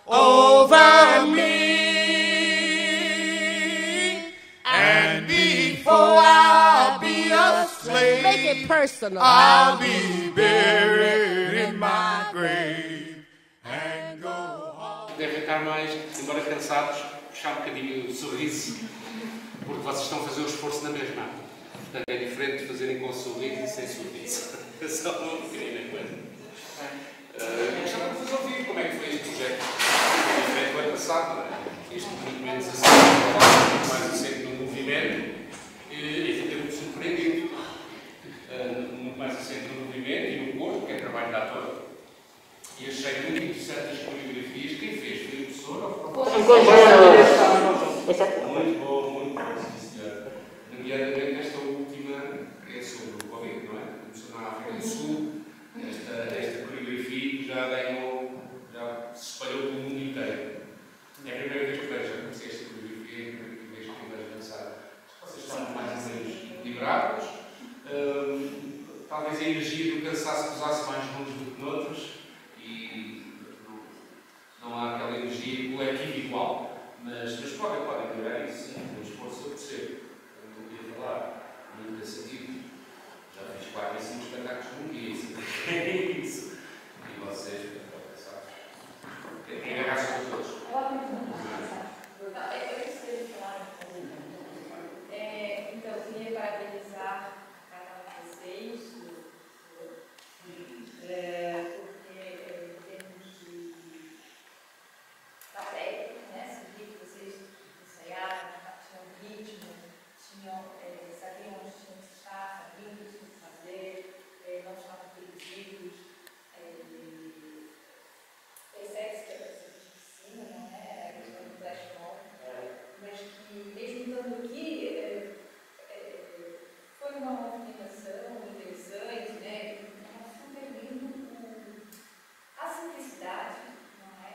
over me. And before I'll be a slave, Make it personal. I'll be buried in my grave and go home. Devem estar mais, embora cansados, puxar um bocadinho o sorriso, porque vocês estão a fazer o esforço na mesma. Portanto, é diferente de fazerem com sorriso e sem sorriso. É só uma pequena coisa. Gostava de vos ouvir como é que foi este projeto. Foi diferente do ano passado, não é? Este muito menos assim, muito mais assente no movimento, e fiquei muito surpreendido. Muito mais assente no movimento e no corpo, que é trabalho de ator. E achei muito interessante as coreografias. Quem fez? Foi o professor ou foi o professor? Muito bom, muito bom, sim, senhor. Nomeadamente esta última é sobre o Covid, não é? Começou na África do Sul. Esta coreografia já se espalhou pelo mundo inteiro. É a primeira vez que vejo, já conheci esta coreografia, é a primeira vez que vejo dançar. Vocês estão mais ou menos equilibrados. Talvez a energia do cansaço pesasse mais nuns do que noutros. E não há aquela energia coletiva igual. Mas podem melhorar isso, sim. O esforço eu percebo. Eu não queria falar. Muito cansativo. Já fiz 4 e 5 espetáculos por dia. Isso. E vocês, tem agarrados com todos. Então, eu queria parabenizar cada um de vocês, porque temos de da técnica, né? Seguir que vocês ensaiaram, tinham ritmo, sabiam onde tinham que estar, sabiam o que tinham que fazer, não estavam perdidos. Percebe-se que é para ser de cima, não é? A questão do flash mob, mas que mesmo estando aqui, foi uma movimentação interessante, né? Nós estamos perdendo a simplicidade, não é?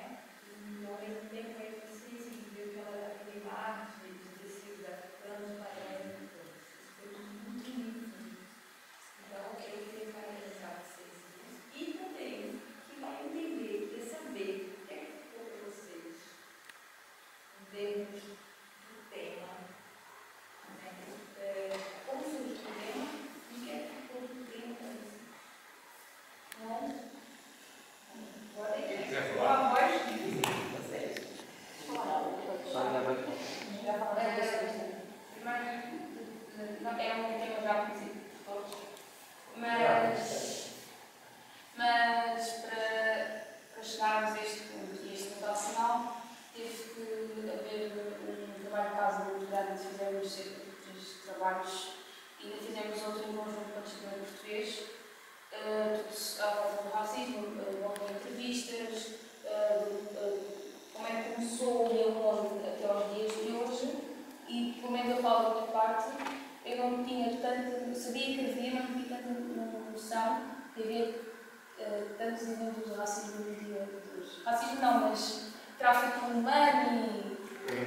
E ao mesmo tempo é preciso ver aquele mar de tecidos africanos para isso foi muito lindo. Então, eu queria parabenizar vocês e também que vai entender e saber o que é que ficou para vocês em termos do tema. Como surgiu o tema e o que é que ficou do tema para vocês. Não? Podem com a voz de vocês. Mas é um tema já conhecido por todos. Mas para chegarmos a este ponto e este resultado final, teve que haver um trabalho de casa muito grande. Fizemos cerca de 3 trabalhos e ainda fizemos outro em conjunto com o Instituto Português. Tudo à volta do racismo, com entrevistas, como é que começou e aonde até aos dias de hoje. E, pelo menos eu falo da outra parte, eu não tinha tanta, sabia que havia, mas não tinha tanta noção de haver tantos eventos de racismo no dia de hoje. Racismo não, mas tráfico humano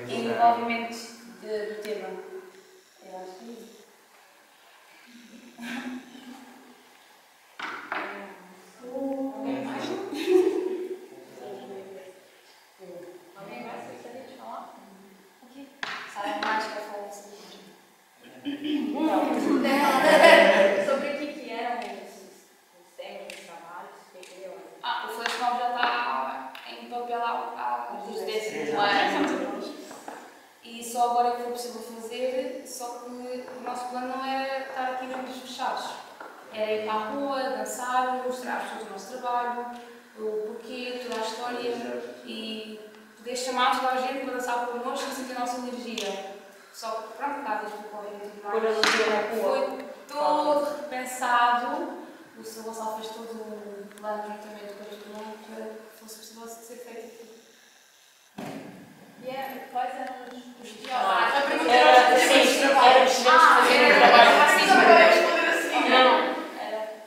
e envolvimento do tema. Eu acho que é isso. Alguém mais? Alguém mais gostaria de falar? Ok. Sabe mais para falar sobre isso? Sobre o que eram os temas dos trabalhos? O flash mob já está em papel há uns 10 anos. E só agora que foi possível fazer, só que o nosso plano não era estar aqui dentro dos fechados. Era ir para a rua, dançar, mostrar às pessoas o nosso trabalho, o porquê, toda a história e poder chamar toda a gente para dançar connosco e sentir a nossa energia. Só que, pronto, está desde o Covid e tudo mais. Foi todo repensado. O Sr. Gonçalo fez todo um plano juntamente com todo mundo para que fosse possível ser feito aqui. E quais eram os teóricos? A pergunta era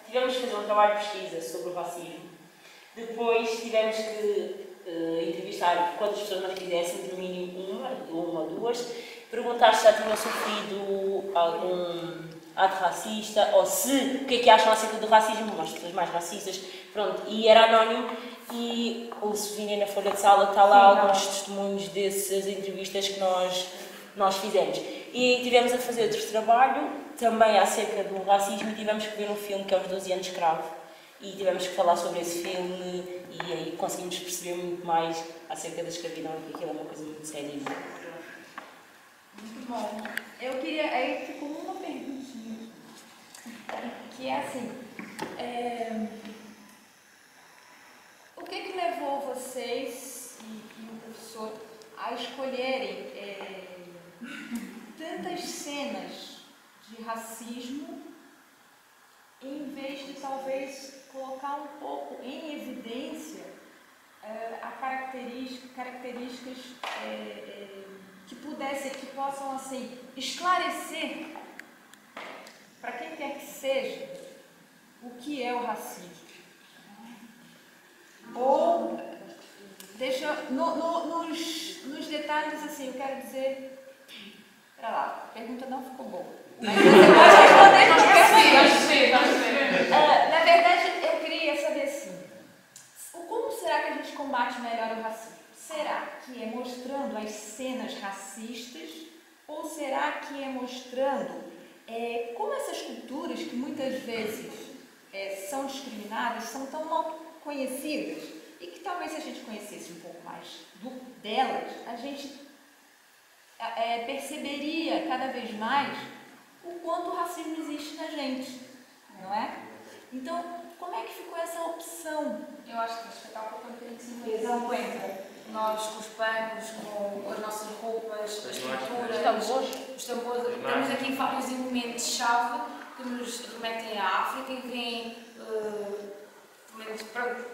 tivemos que fazer um trabalho de pesquisa sobre o racismo. Depois tivemos que entrevistar quantas pessoas nós quiséssemos, no mínimo uma ou duas, perguntar se já tinham sofrido algum ato racista ou se o que é que acham acerca do racismo, as pessoas mais racistas, pronto, e era anónimo e se virem na folha de sala está lá alguns testemunhos dessas entrevistas que nós fizemos. E tivemos a fazer outro trabalho, também acerca do racismo, e tivemos que ver um filme que é Os 12 Anos de Escravo. E tivemos que falar sobre esse filme e aí conseguimos perceber muito mais acerca da escravidão, porque aquilo é uma coisa muito séria. Muito bom. Eu queria... Aí ficou uma perguntinha, que é assim... O que levou vocês e o professor a escolherem tantas cenas de racismo em vez de talvez colocar um pouco em evidência características que possam assim esclarecer para quem quer que seja o que é o racismo? Ou deixa nos detalhes assim, eu quero dizer, espera lá, a pergunta não ficou boa. Mas na verdade, eu queria saber assim, como será que a gente combate melhor o racismo? Será que é mostrando as cenas racistas ou será que é mostrando como essas culturas que muias vezes são discriminadas, são tão mal conhecidas e que talvez se a gente conhecesse um pouco mais delas, a gente perceberia cada vez mais o quanto o racismo existe na gente, não é? Então, como é que ficou essa opção? Eu acho que está um pouco em cima disso. Nós com os panos, com as nossas roupas, as pinturas, os tambores, temos aqui vários elementos-chave que nos remetem à África e vêm,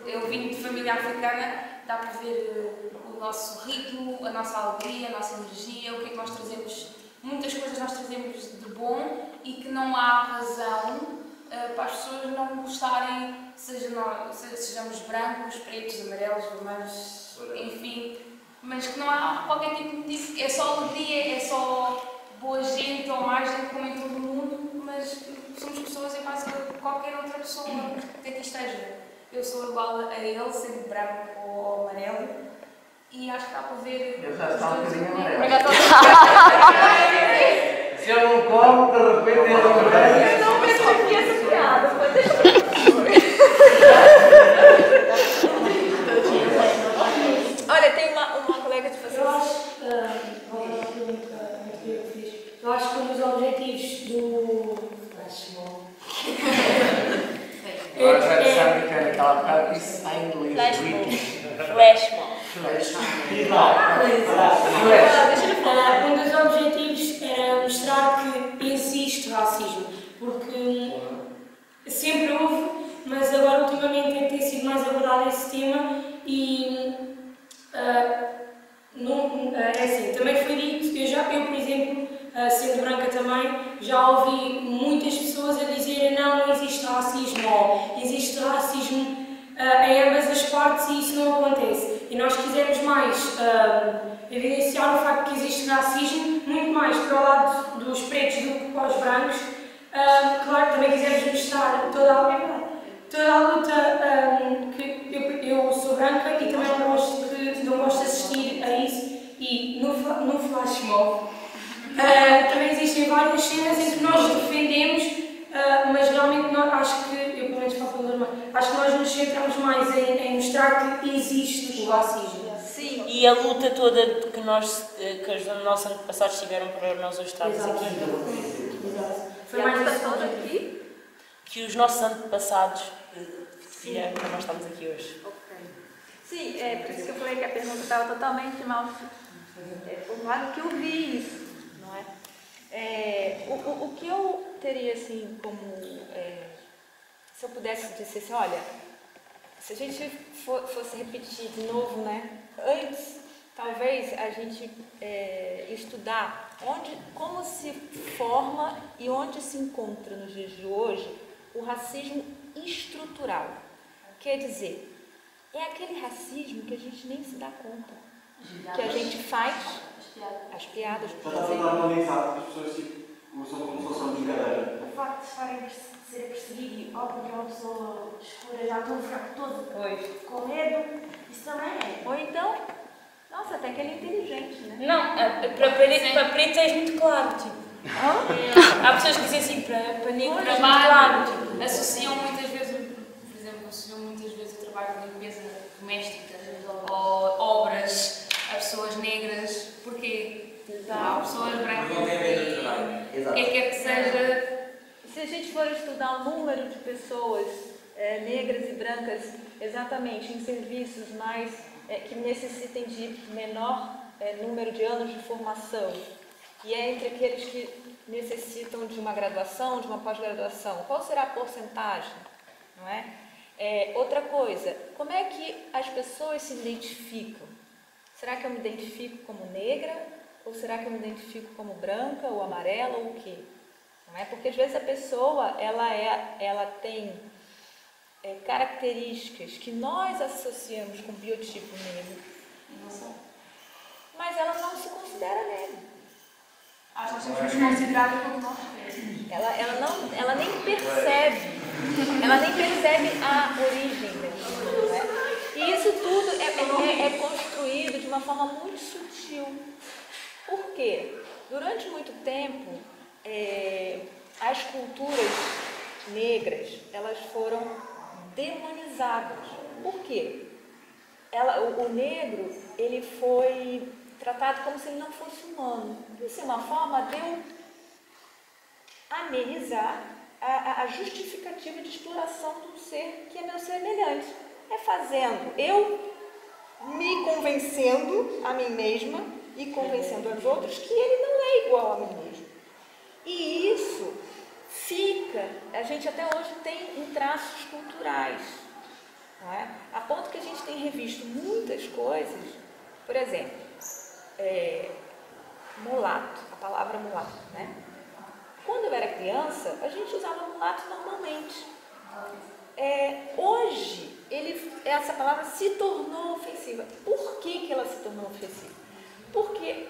eu vim de família africana, dá para ver o nosso ritmo, a nossa alegria, a nossa energia, o que é que nós trazemos, muitas coisas nós trazemos de bom e que não há razão para as pessoas não gostarem, sejamos brancos, pretos, amarelos, vermelhos, enfim, mas que não há qualquer tipo de motivo, é só alegria, é só boa gente ou mais gente como em todo o mundo, mas somos pessoas em base a qualquer outra pessoa que aqui esteja. Eu sou igual a ele, sendo branco ou amarelo, e acho que dá para ver... Eu já estava um bocadinho amarelo. amarelo. Se eu não como, de repente ele amarelo. Eu não percebi essa piada, foi Olha, tem uma colega de vocês. Eu acho que um dos objetivos do flashmob Agora já disseram que era aquela bocado, isso está em inglês. Um dos objetivos era mostrar que existe racismo, porque sempre houve, mas agora ultimamente tem sido mais abordado esse tema e é assim, também foi dito, eu por exemplo, sendo branca também, já ouvi muitas pessoas a dizerem não existe racismo, ou existe racismo em ambas as partes e isso não acontece. E nós quisemos mais evidenciar o facto que existe racismo, muito mais para o lado dos pretos do que para os brancos. Claro, também quisemos mostrar toda a luta que eu sou branca e também não gosto de assistir a isso. E no flashmob também existem várias cenas em que nós defendemos, mas realmente acho que, eu pelo menos falo pelo irmão, acho que nós nos centramos mais em mostrar que existe o racismo. Sim. E a luta toda que os nossos antepassados tiveram para nós hoje estarmos aqui. Exato. Foi mais pessoas aqui? Que os nossos antepassados fizeram para nós estarmos aqui hoje. Sim, por isso que eu falei que a pergunta estava totalmente mal formada, que eu vi isso, não é? O que eu teria, assim, como... se eu pudesse dizer assim, olha, se a gente fosse repetir de novo, né? Antes, talvez, a gente estudar como se forma e onde se encontra nos dias de hoje o racismo estrutural. Quer dizer, é aquele racismo que a gente nem se dá conta, que a gente faz, as piadas, por Já está exemplo. normalizado, as pessoas tipo, usam como se fosse uma brincadeira. O facto de serem perseguidos, ou porque é uma pessoa escura, já estão a ficar todo com medo, isso também é. Ou então, nossa, até que ele é inteligente, né? Não, para preto é muito claro, tipo. Há pessoas que dizem assim, para negro é muito claro, tipo. Associam muitas vezes, por exemplo, o trabalho de limpeza doméstica ou obras a pessoas negras, porque há pessoas brancas Não tem a ver com o trabalho. o que quer que seja. Se a gente for estudar o número de pessoas negras e brancas exatamente em serviços mais que necessitem de menor número de anos de formação, e é entre aqueles que necessitam de uma graduação, de uma pós-graduação, qual será a porcentagem? Não é? Outra coisa, como é que as pessoas se identificam? Será que eu me identifico como negra? Ou será que eu me identifico como branca, ou amarela, ou o quê? Não é? Porque às vezes a pessoa ela tem características que nós associamos com o biotipo negro, mas ela não se considera negra. Acho que nós somos considerados como nós mesmos. Ela nem percebe a origem daquilo, né? E isso tudo é construído de uma forma muito sutil. Por quê? Durante muito tempo, as culturas negras, elas foram demonizadas. Por quê? O negro, ele foi tratado como se ele não fosse humano. Isso é uma forma de eu amenizar a justificativa de exploração de um ser que é meu semelhante. É fazendo, eu me convencendo a mim mesma e convencendo os outros que ele não é igual a mim mesmo. E isso fica, a gente até hoje tem em traços culturais, não é? A ponto que a gente tem revisto muitas coisas, por exemplo, mulato, a palavra mulato, né? Quando eu era criança, a gente usava mulato normalmente. Hoje, essa palavra se tornou ofensiva. Por que ela se tornou ofensiva? Porque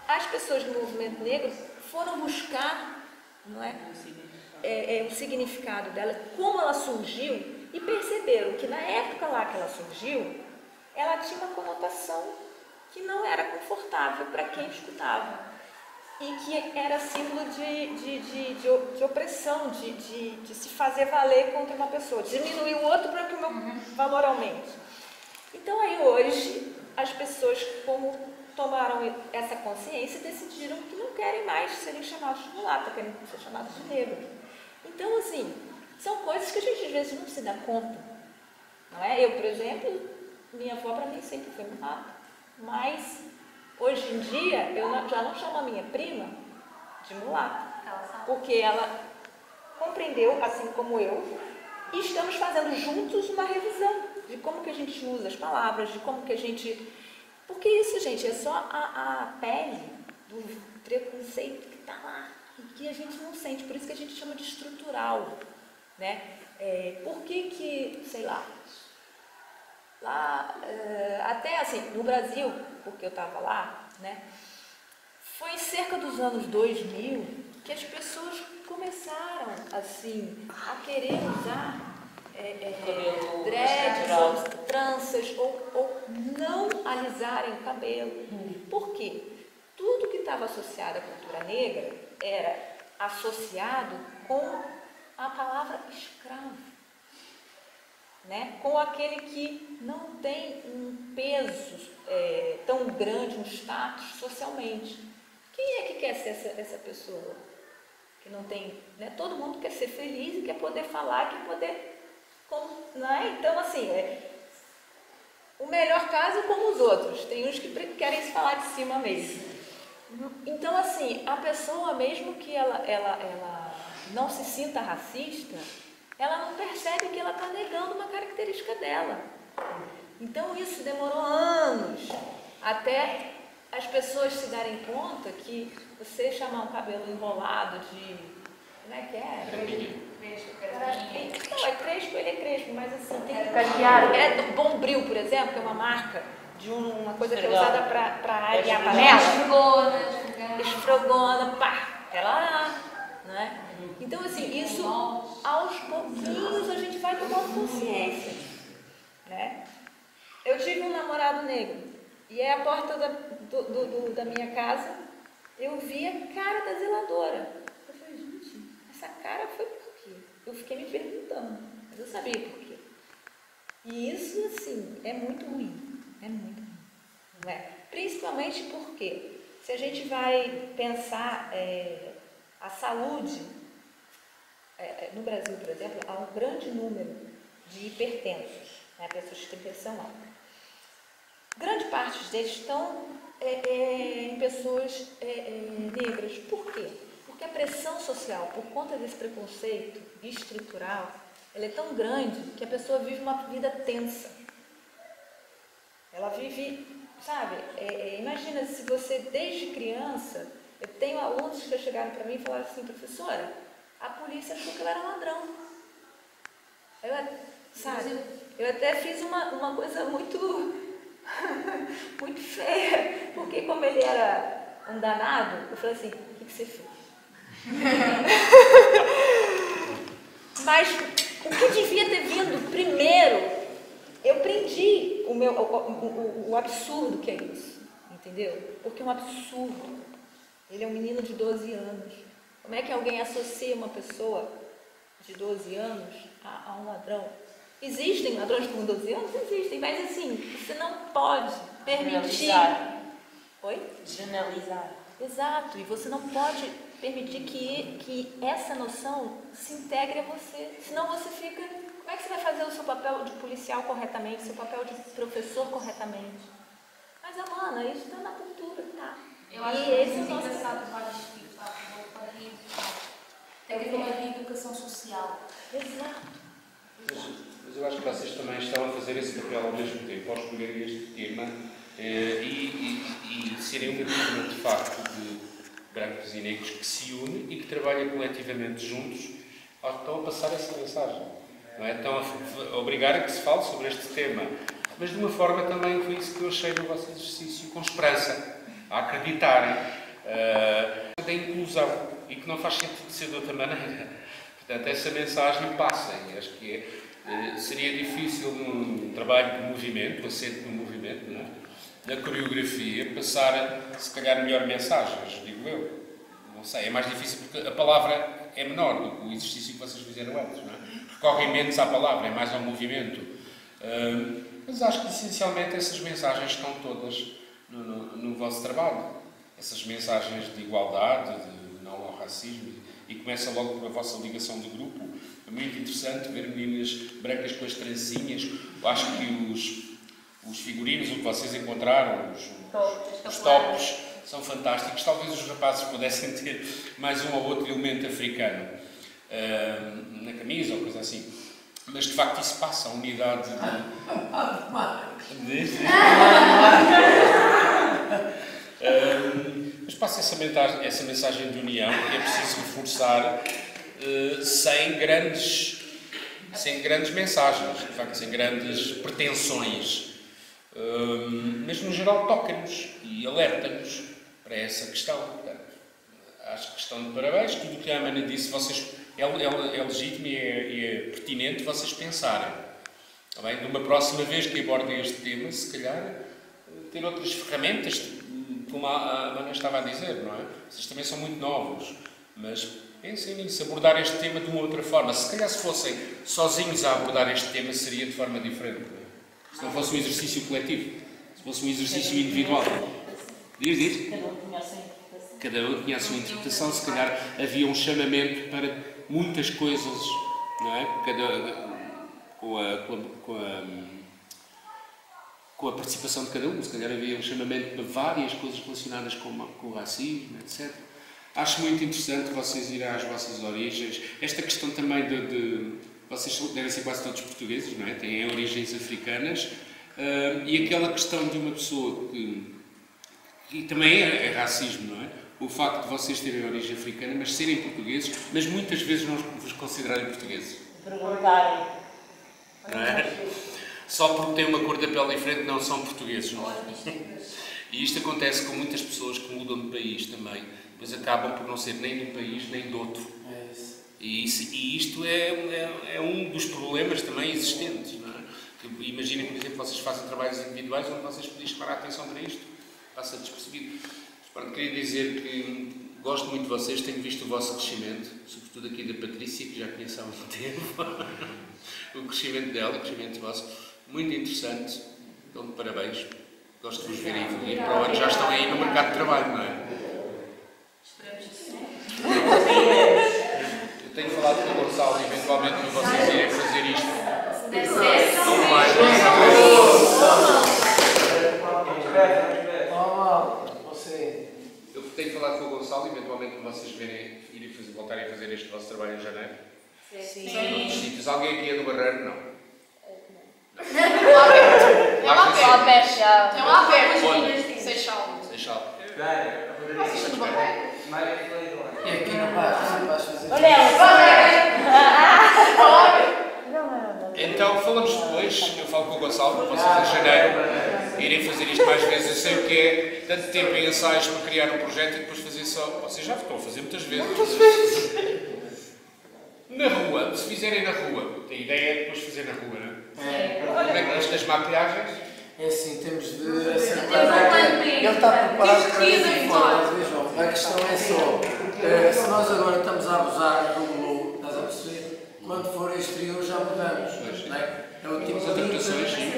as pessoas do movimento negro foram buscar, não é? O significado dela, como ela surgiu, e perceberam que na época lá que ela surgiu, ela tinha uma conotação que não era confortável para quem escutava. E que era símbolo de opressão, de se fazer valer contra uma pessoa, diminuir o outro para que o meu valor aumente. Então aí hoje, as pessoas como tomaram essa consciência e decidiram que não querem mais serem chamados de mulata, querem ser chamados de negro. Então assim, são coisas que a gente às vezes não se dá conta. Não é? Eu, por exemplo, minha avó para mim sempre foi mulata, mas hoje em dia, eu já não chamo a minha prima de mulata, porque ela compreendeu, assim como eu, e estamos fazendo juntos uma revisão de como que a gente usa as palavras, de como que a gente... Porque isso, gente, é só a pele do preconceito que está lá, e que a gente não sente, por isso que a gente chama de estrutural, né? Por que, sei lá, até assim, no Brasil, porque eu estava lá, né, foi cerca dos anos 2000 que as pessoas começaram, assim, a querer usar dreads, ou tranças, ou não alisarem o cabelo. Por quê? Tudo que estava associado à cultura negra era associado com a palavra escravo. Né? Com aquele que não tem um peso tão grande, um status socialmente. Quem é que quer ser essa pessoa? Que não tem, né? Todo mundo quer ser feliz e quer poder falar, quer poder... né? Então, assim, o melhor caso é como os outros. Tem uns que querem se falar de cima mesmo. Então, assim, a pessoa, mesmo que ela não se sinta racista, ela não percebe que ela está negando uma característica dela. Então isso demorou anos até as pessoas se darem conta que você chamar um cabelo enrolado de... Como é que é? Não, é crespo, ele é crespo, mas assim, tem que... Bombril, por exemplo, que é uma marca de uma coisa que é usada para arear a panela. Esfregona, pá. não é? Então, assim, isso aos pouquinhos a gente vai tomando consciência, né? Eu tive um namorado negro e aí a porta da minha casa eu vi a cara da zeladora. Eu falei, gente, essa cara foi por quê? Eu fiquei me perguntando, mas eu sabia por quê. E isso, assim, é muito ruim, não é? Principalmente porque se a gente vai pensar a saúde, no Brasil, por exemplo, há um grande número de hipertensos, né, pessoas que têm pressão alta. Grande parte deles estão em pessoas negras. Por quê? Porque a pressão social, por conta desse preconceito estrutural, ela é tão grande que a pessoa vive uma vida tensa. Ela vive, sabe, imagina se você desde criança, eu tenho alunos que já chegaram para mim e falaram assim, professora, a polícia achou que eu era ladrão. Eu até fiz uma coisa muito muito feia, porque como ele era um danado, eu falei assim, o que você fez? Mas o que devia ter vindo primeiro, eu prendi o absurdo que é isso, entendeu? Porque é um absurdo. Ele é um menino de 12 anos. Como é que alguém associa uma pessoa de 12 anos a um ladrão? Existem ladrões com 12 anos? Existem, mas assim, você não pode permitir... Generalizar. Oi? Generalizar. Exato, e você não pode permitir que essa noção se integre a você, senão você fica... Como é que você vai fazer o seu papel de policial corretamente, o seu papel de professor corretamente? Mas, Amanda, isso está na cultura, tá? Eu acho que é muito engraçado vários tipos, para reeducar. Tem que ter uma reeducação social. Exato. Mas eu acho que vocês também estão a fazer esse papel ao mesmo tempo, ao escolherem este tema e serem uma turma de facto de brancos e negros que se une e que trabalha coletivamente juntos, estão a passar essa mensagem. Não é? Estão a obrigar a que se fale sobre este tema, mas de uma forma também foi isso que eu achei no vosso exercício, com esperança, a acreditarem da inclusão e que não faz sentido ser de outra maneira. Portanto, essa mensagem passa e acho que seria difícil num trabalho de movimento, assente no movimento, não é? Na coreografia, passar, se calhar, melhor mensagens, digo eu. Não sei, é mais difícil porque a palavra é menor do que o exercício que vocês fizeram antes, não é? Recorrem menos à palavra, é mais ao movimento. Mas acho que, essencialmente, essas mensagens estão todas no vosso trabalho. Essas mensagens de igualdade, de não ao racismo, e começa logo pela vossa ligação de grupo. É muito interessante ver meninas brancas com as trancinhas. Eu acho que os figurinos, o que vocês encontraram, os tops, são fantásticos. Talvez os rapazes pudessem ter mais um ou outro elemento africano na camisa ou coisa assim. Mas, de facto, isso passa a unidade mas passa essa mensagem de união que é preciso reforçar sem grandes mensagens, de facto, sem grandes pretensões. Mas, no geral, toca-nos e alerta-nos para essa questão. Portanto, acho que estão de parabéns. Tudo o que a Amanda disse é legítimo e é pertinente vocês pensarem. Tá bem? De uma próxima vez que abordem este tema, se calhar, ter outras ferramentas, como a Amanda estava a dizer, não é? Vocês também são muito novos, mas pensem nisso, abordar este tema de uma outra forma. Se calhar, se fossem sozinhos a abordar este tema, seria de forma diferente. Não é? Se não fosse um exercício coletivo, se fosse um exercício individual. Diz? Cada um tinha a sua interpretação, se calhar havia um chamamento para muitas coisas, não é? Com a participação de cada um, se calhar havia um chamamento para várias coisas relacionadas com o racismo, etc. Acho muito interessante vocês irem às vossas origens. Esta questão também vocês devem ser quase todos portugueses, não é? Têm origens africanas, e aquela questão de uma pessoa que também é racismo, não é? O facto de vocês terem origem africana, mas serem portugueses, mas muitas vezes não vos considerarem portugueses. Perguntarem. Não é? Só porque têm uma cor da pele diferente não são portugueses, não é? E isto acontece com muitas pessoas que mudam de país também, depois acabam por não ser nem de um país nem de outro. E isto é um dos problemas também existentes, não é? Imaginem, por exemplo, vocês fazem trabalhos individuais onde vocês podiam chamar a atenção para isto, passa despercebido. Pronto, queria dizer que gosto muito de vocês, tenho visto o vosso crescimento, sobretudo aqui da Patrícia, que já conheço há muito tempo, o crescimento dela, o crescimento vosso, muito interessante, dou-me parabéns, gosto de vos ver aí evoluir, para o ano já estão aí no mercado de trabalho, não é? Esperemos que sim. Eu tenho falado com o Gonçalo, eventualmente, para vocês irem fazer isto. Deve ser Não mais. Eu tenho falado com o Gonçalo, eventualmente, para vocês voltarem a fazer este vosso trabalho em janeiro. Sim. Em outros sítios. Alguém aqui é do Barreiro? Não. Tem uma perna já. Tem uma Onde? Seixal. Seixal. Vocês estão no Barreiro? E aqui no bairro, você vai fazer. Então, falamos depois, eu falo com o Gonçalo, para vocês em janeiro irem fazer isto mais vezes. Eu sei o que é tanto tempo em ensaios para criar um projeto e depois fazer só. Vocês já estão a fazer muitas vezes. Na rua, se fizerem na rua, a ideia é depois fazer na rua, não é? Como é que isto das maquilhagens? É assim, temos de acertar. Ele está preparado para isso fora, vejam. A questão é só, se nós agora estamos a abusar do globo, estás a perceber? Quando for exterior já mudamos, não é? É o tipo de adaptações, sim.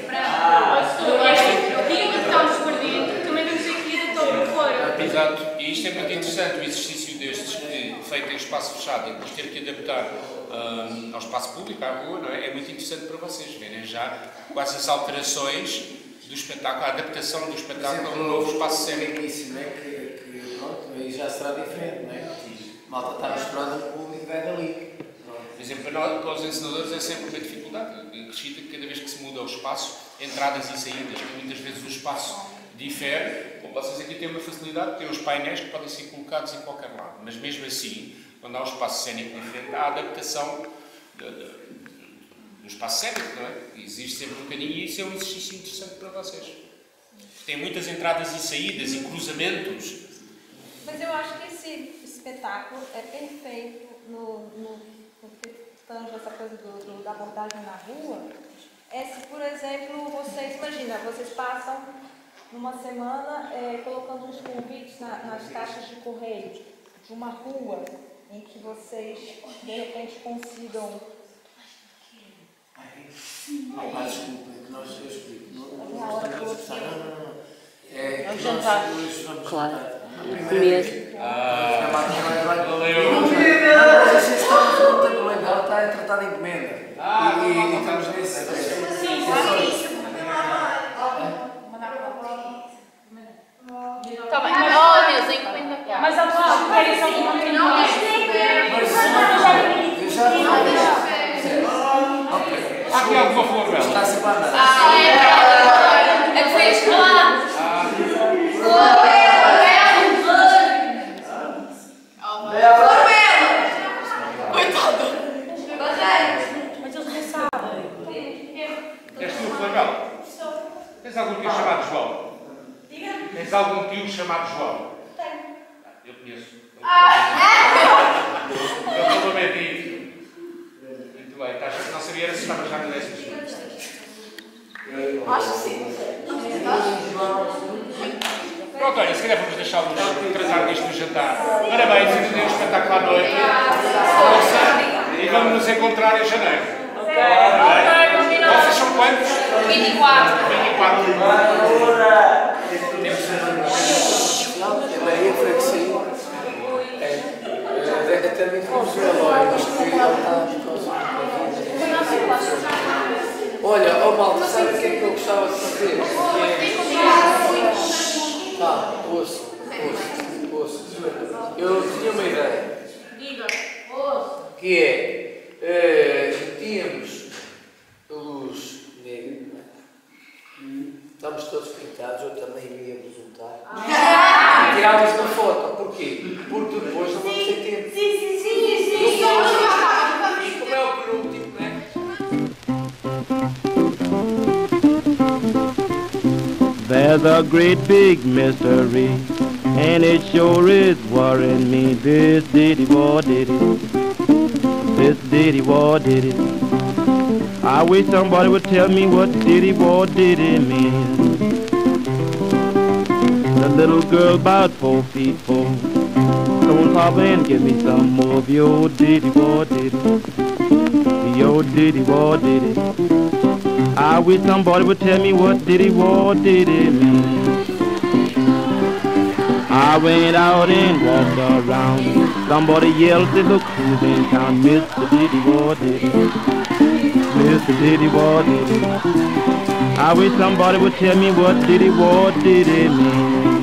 Aquilo que estamos por dentro, também vamos ter que ir adaptar por fora. Exato, e isto é muito interessante, o exercício destes, feito em espaço fechado, e depois ter que adaptar ao espaço público, à rua, não é? É muito interessante para vocês verem já quais as alterações do espetáculo, a adaptação do espetáculo a um novo espaço cénico. No início, não é? Que pronto, aí já será diferente, não é? Malta está misturada no público e vai dali. Por exemplo, para os encenadores é sempre uma dificuldade crescida, que cada vez que se muda o espaço, entradas e saídas, que muitas vezes o espaço difere. Bom, vocês aqui têm uma facilidade, têm os painéis que podem ser colocados em qualquer lado, mas mesmo assim, quando há um espaço cénico diferente, há a adaptação do espaço cénico, não é? Existe sempre um bocadinho e isso é um exercício interessante para vocês. Tem muitas entradas e saídas e cruzamentos. Mas eu acho que esse espetáculo é perfeito no que tange essa coisa da abordagem na rua. É se, por exemplo, vocês, imagina, vocês passam numa semana colocando uns convites nas caixas de correio de uma rua em que vocês, de repente, consigam... Desculpa, que nós eu explico. Não. É o jantar. Claro. Mesmo. Valeu. Mas a gestão não tem problema, ela está a tratar de encomenda. E estamos nesse. Tá bem. Oh, Deus, encomenda. Mas a tua querem só uma Há aqui alguma flor, Bela? Está sempre a andar. É fresco lá. Mas eles não sabem. És tu, flor, Bela? Tens algum tio chamado João? Tens algum tio chamado João? Tenho. Eu conheço. Eu estou a mentir. Muito bem. Não sabia se estava já no 10º. Acho que sim. Pronto, olha, se calhar vamos deixá-los tratar disto no jantar. Parabéns, ainda tem um espetáculo à noite. Força. E vamos nos encontrar em janeiro. Ok. Vocês são quantos? 24. 24. A Maria foi que saiu. Até me confusão, acho que ela está por causa do. Olha, malta, sabe o que é que eu gostava de fazer? Ouça. Eu tinha uma ideia. Diga. Que é, metíamos luz negra, estamos todos pintados, eu também iria me juntar. Tirávamos uma foto, porquê? Porque depois não vamos ter tempo. Sim. Como é o penúltimo, não é? There's There's a great big mystery, and it sure is worrying me. This ditty war did it. This ditty war did it. I wish somebody would tell me what ditty war did it mean. The little girl about 4 feet 4. Come on, Papa, and give me some more of your old ditty war did it. The old ditty war did it. I wish somebody would tell me what ditty war did it mean. I went out and walked around. Somebody yelled, said, look who's in town. Mr. Ditty War did it. Mr. Ditty War did it. I wish somebody would tell me what ditty war did it mean.